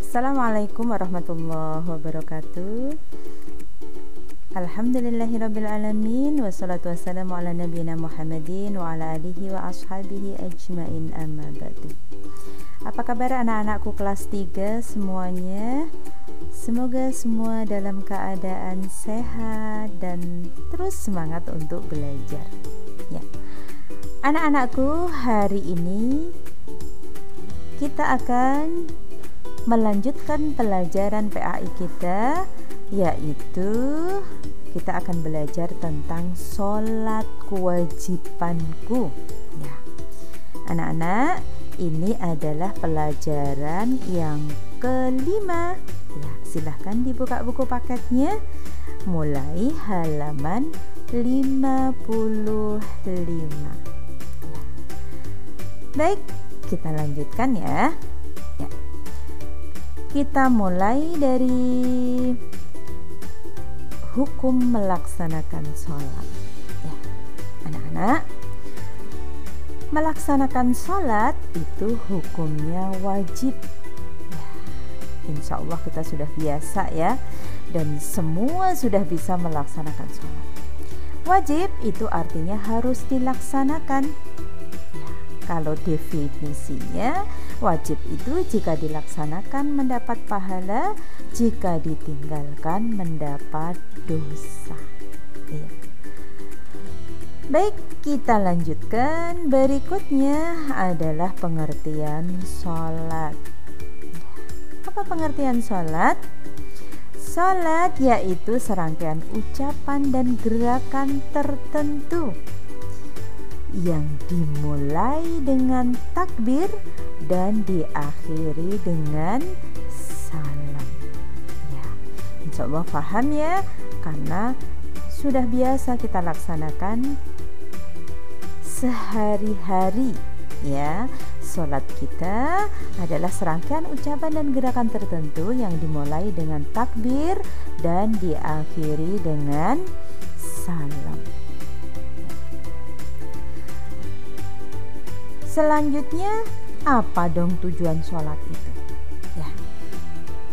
Assalamualaikum warahmatullahi wabarakatuh. Alhamdulillahirrabbilalamin. Wassalatu wassalamu ala nabiyina Muhammadin wa ala alihi wa ashabihi ajmain, amma ba'du. Apa kabar anak-anakku kelas 3 semuanya? Semoga semua dalam keadaan sehat dan terus semangat untuk belajar ya. Anak-anakku, hari ini kita akan melanjutkan pelajaran PAI kita, yaitu kita akan belajar tentang sholat kewajibanku ya. Anak-anak, ini adalah pelajaran yang kelima ya. Silahkan dibuka buku paketnya mulai halaman 55 ya. Baik, kita lanjutkan ya. Kita mulai dari hukum melaksanakan sholat ya. Anak-anak, melaksanakan sholat itu hukumnya wajib ya. Insya Allah kita sudah biasa ya, dan semua sudah bisa melaksanakan sholat. Wajib itu artinya harus dilaksanakan ya. Kalau definisinya, wajib itu jika dilaksanakan mendapat pahala, jika ditinggalkan mendapat dosa ya. Baik, kita lanjutkan. Berikutnya adalah pengertian sholat. Apa pengertian sholat? Sholat yaitu serangkaian ucapan dan gerakan tertentu yang dimulai dengan takbir dan diakhiri dengan salam ya. Insya Allah paham ya, karena sudah biasa kita laksanakan sehari-hari ya. Sholat kita adalah serangkaian ucapan dan gerakan tertentu yang dimulai dengan takbir dan diakhiri dengan salam. Selanjutnya, apa dong tujuan sholat itu? Ya,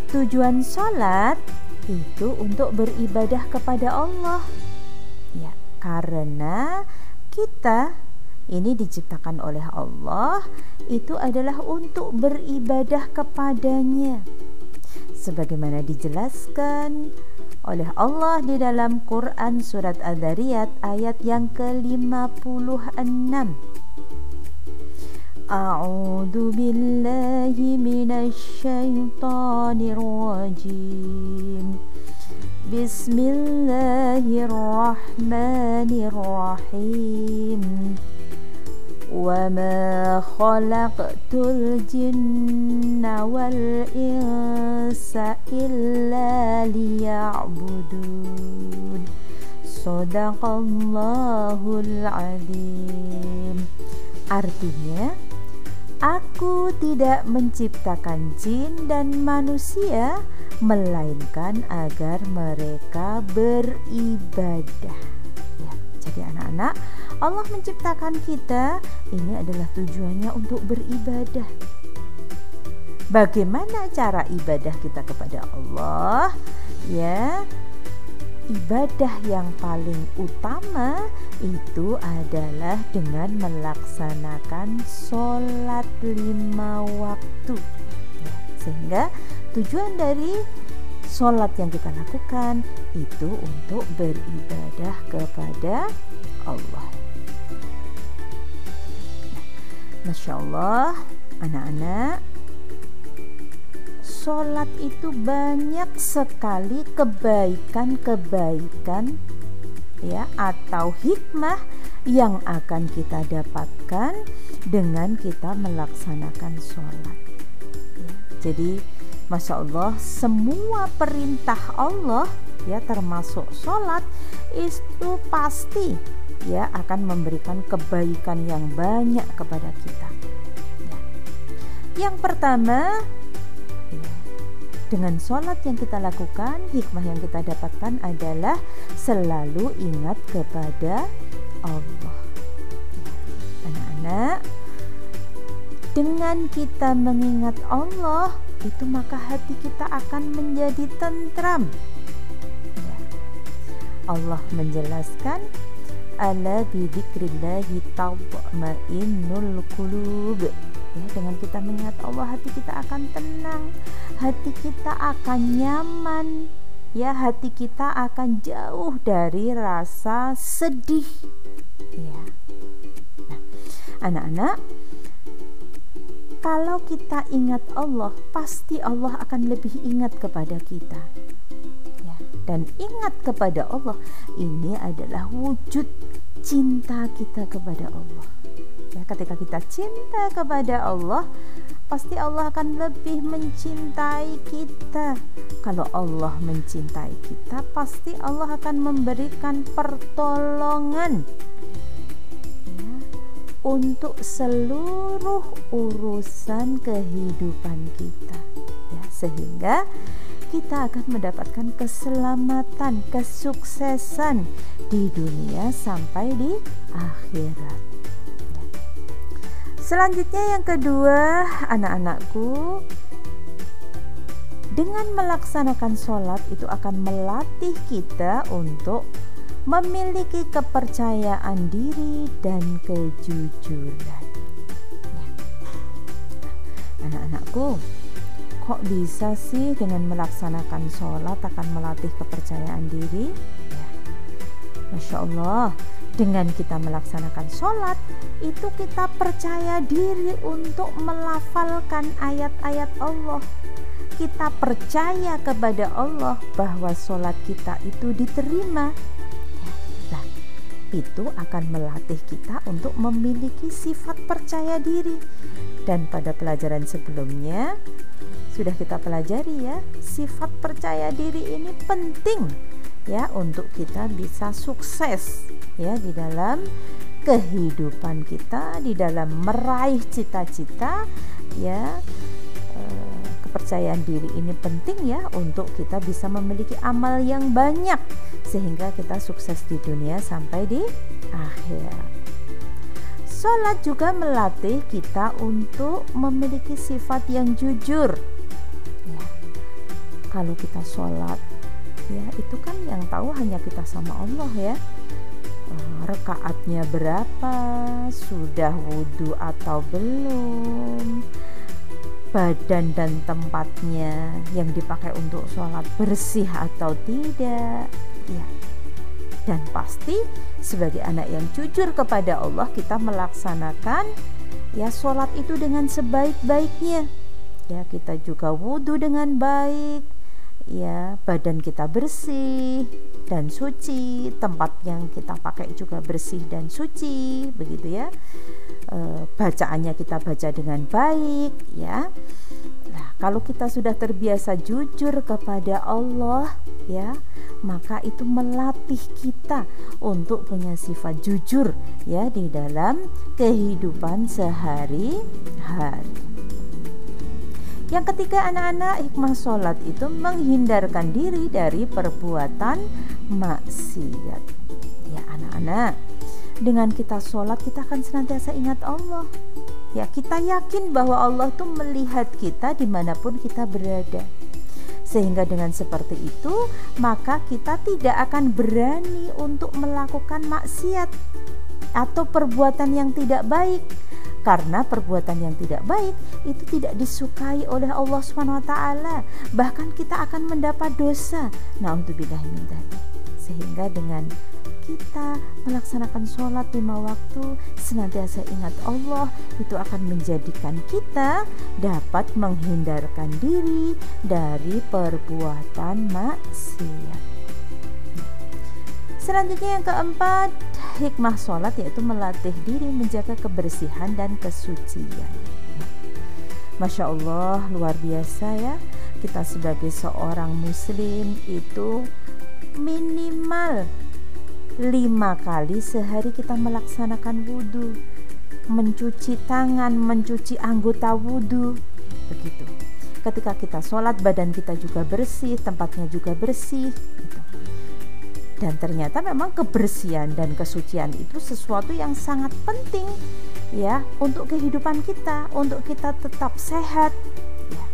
tujuan sholat itu untuk beribadah kepada Allah. Ya, karena kita ini diciptakan oleh Allah, itu adalah untuk beribadah kepadanya. Sebagaimana dijelaskan oleh Allah di dalam Quran surat Adz-Dzariyat ayat yang ke-56. A'udzu billahi minasy syaithanir rajim. Bismillahirrahmanirrahim. Wa ma khalaqtul jinna wal insa illa liya'budun. Shadaqallahul adzim. Artinya, aku tidak menciptakan jin dan manusia melainkan agar mereka beribadah ya. Jadi anak-anak, Allah menciptakan kita, ini adalah tujuannya untuk beribadah. Bagaimana cara ibadah kita kepada Allah ya? Ibadah yang paling utama itu adalah dengan melaksanakan sholat 5 waktu ya. Sehingga tujuan dari sholat yang kita lakukan itu untuk beribadah kepada Allah. Masya Allah, anak-anak, sholat itu banyak sekali kebaikan-kebaikan ya, atau hikmah yang akan kita dapatkan dengan kita melaksanakan sholat ya. Jadi Masya Allah, semua perintah Allah ya, termasuk sholat, itu pasti ya akan memberikan kebaikan yang banyak kepada kita ya. Yang pertama, dengan sholat yang kita lakukan, hikmah yang kita dapatkan adalah selalu ingat kepada Allah. Anak-anak, dengan kita mengingat Allah, itu maka hati kita akan menjadi tentram. Ya. Allah menjelaskan, ala bidzikrillahi tatma'innul qulub. Ya, dengan kita mengingat Allah, hati kita akan tenang, hati kita akan nyaman, ya, hati kita akan jauh dari rasa sedih. Ya. Nah, anak-anak, kalau kita ingat Allah, pasti Allah akan lebih ingat kepada kita. Ya. Dan ingat kepada Allah ini adalah wujud cinta kita kepada Allah. Ya, ketika kita cinta kepada Allah, pasti Allah akan lebih mencintai kita. Kalau Allah mencintai kita, pasti Allah akan memberikan pertolongan, ya, untuk seluruh urusan kehidupan kita, ya, sehingga kita akan mendapatkan keselamatan, kesuksesan di dunia sampai di akhirat. Selanjutnya yang kedua, anak-anakku, dengan melaksanakan sholat itu akan melatih kita untuk memiliki kepercayaan diri dan kejujuran. Ya. Anak-anakku, kok bisa sih dengan melaksanakan sholat akan melatih kepercayaan diri? Ya. Masya Allah, dengan kita melaksanakan sholat itu kita percaya diri untuk melafalkan ayat-ayat Allah. Kita percaya kepada Allah bahwa sholat kita itu diterima. Nah, itu akan melatih kita untuk memiliki sifat percaya diri. Dan pada pelajaran sebelumnya sudah kita pelajari, ya, sifat percaya diri ini penting, ya, untuk kita bisa sukses, ya, di dalam kehidupan kita, di dalam meraih cita-cita, ya. Kepercayaan diri ini penting, ya, untuk kita bisa memiliki amal yang banyak sehingga kita sukses di dunia sampai di akhirat. Sholat juga melatih kita untuk memiliki sifat yang jujur. Ya. Kalau kita sholat, ya, itu kan yang tahu hanya kita sama Allah, ya. Rakaatnya berapa, sudah wudhu atau belum, badan dan tempatnya yang dipakai untuk sholat bersih atau tidak, ya. Dan pasti sebagai anak yang jujur kepada Allah, kita melaksanakan, ya, sholat itu dengan sebaik-baiknya, ya. Kita juga wudhu dengan baik, ya, badan kita bersih dan suci, tempat yang kita pakai juga bersih dan suci, begitu, ya. Bacaannya kita baca dengan baik, ya. Nah, kalau kita sudah terbiasa jujur kepada Allah, ya, maka itu melatih kita untuk punya sifat jujur, ya, di dalam kehidupan sehari-hari. Yang ketiga, anak-anak, hikmah sholat itu menghindarkan diri dari perbuatan maksiat. Ya, anak-anak, dengan kita sholat kita akan senantiasa ingat Allah. Ya, kita yakin bahwa Allah tuh melihat kita dimanapun kita berada. Sehingga dengan seperti itu, maka kita tidak akan berani untuk melakukan maksiat atau perbuatan yang tidak baik. Karena perbuatan yang tidak baik itu tidak disukai oleh Allah SWT. Bahkan kita akan mendapat dosa. Na'udzubillah min dzalik. Sehingga dengan kita melaksanakan sholat 5 waktu, senantiasa ingat Allah, itu akan menjadikan kita dapat menghindarkan diri dari perbuatan maksiat. Selanjutnya yang keempat, hikmah sholat yaitu melatih diri menjaga kebersihan dan kesucian. Masya Allah, luar biasa, ya. Kita sebagai seorang muslim itu minimal 5 kali sehari kita melaksanakan wudhu, mencuci tangan, mencuci anggota wudhu, begitu. Ketika kita sholat, badan kita juga bersih, tempatnya juga bersih, gitu. Dan ternyata memang kebersihan dan kesucian itu sesuatu yang sangat penting, ya, untuk kehidupan kita, untuk kita tetap sehat, ya.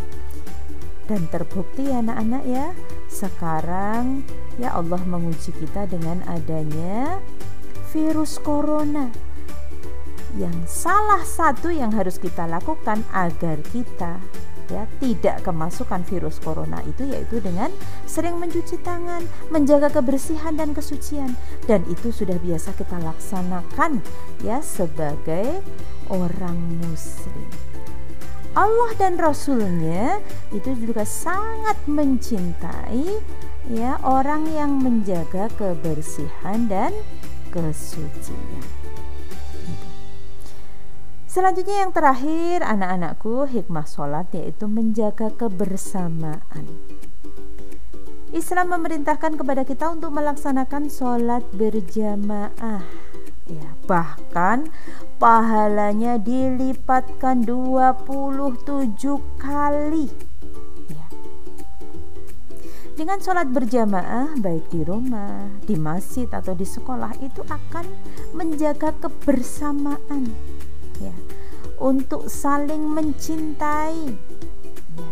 Dan terbukti ya anak-anak ya, sekarang ya Allah menguji kita dengan adanya virus corona. Yang salah satu yang harus kita lakukan agar kita ya tidak kemasukan virus corona itu yaitu dengan sering mencuci tangan, menjaga kebersihan dan kesucian. Dan itu sudah biasa kita laksanakan ya sebagai orang muslim. Allah dan Rasulnya itu juga sangat mencintai ya orang yang menjaga kebersihan dan kesucian. Selanjutnya yang terakhir anak-anakku, hikmah sholat yaitu menjaga kebersamaan. Islam memerintahkan kepada kita untuk melaksanakan sholat berjamaah ya, bahkan pahalanya dilipatkan 27 kali ya. Dengan sholat berjamaah baik di rumah, di masjid atau di sekolah itu akan menjaga kebersamaan ya, untuk saling mencintai ya.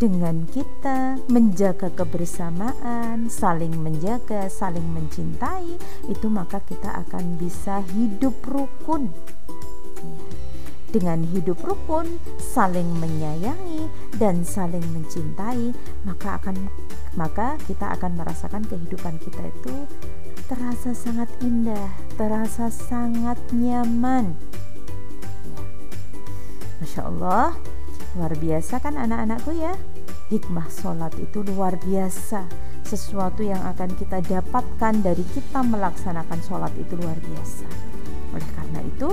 Dengan kita menjaga kebersamaan, saling menjaga, saling mencintai, itu maka kita akan bisa hidup rukun ya. Dengan hidup rukun, saling menyayangi dan saling mencintai, maka kita akan merasakan kehidupan kita itu terasa sangat indah, terasa sangat nyaman ya. Masya Allah, luar biasa kan anak-anakku ya. Hikmah sholat itu luar biasa. Sesuatu yang akan kita dapatkan dari kita melaksanakan sholat itu luar biasa. Oleh karena itu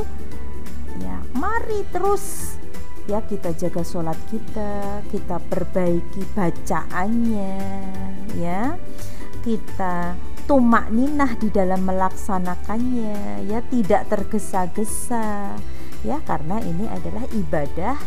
ya mari terus ya kita jaga sholat kita perbaiki bacaannya ya, kita tumak ninah di dalam melaksanakannya ya, tidak tergesa-gesa ya, karena ini adalah ibadah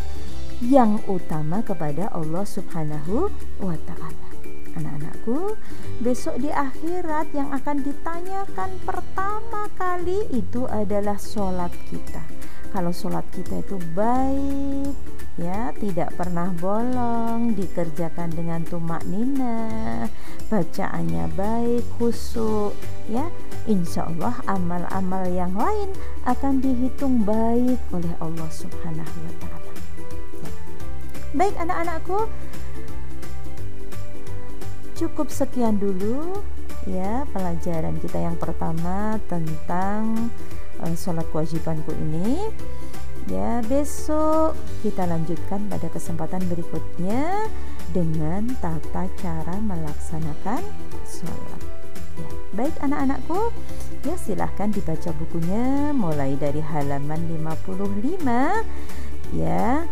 yang utama kepada Allah Subhanahu wa ta'ala. Anak-anakku, besok di akhirat yang akan ditanyakan pertama kali itu adalah sholat kita. Kalau sholat kita itu baik ya, tidak pernah bolong, dikerjakan dengan tumak ninah, bacaannya baik, khusyuk ya, insya Allah amal-amal yang lain akan dihitung baik oleh Allah Subhanahu wa ta'ala. Baik anak-anakku, cukup sekian dulu ya pelajaran kita yang pertama tentang sholat kewajibanku ini ya. Besok kita lanjutkan pada kesempatan berikutnya dengan tata cara melaksanakan sholat ya. Baik anak-anakku ya, silahkan dibaca bukunya mulai dari halaman 55 ya,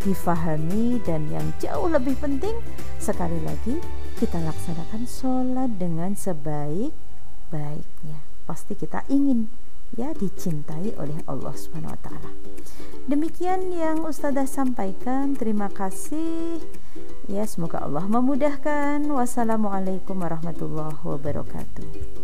difahami, dan yang jauh lebih penting sekali lagi kita laksanakan sholat dengan sebaik-baiknya. Pasti kita ingin ya dicintai oleh Allah Subhanahu wa ta'ala. Demikian yang Ustazah sampaikan. Terima kasih ya, semoga Allah memudahkan. Wassalamualaikum warahmatullahi wabarakatuh.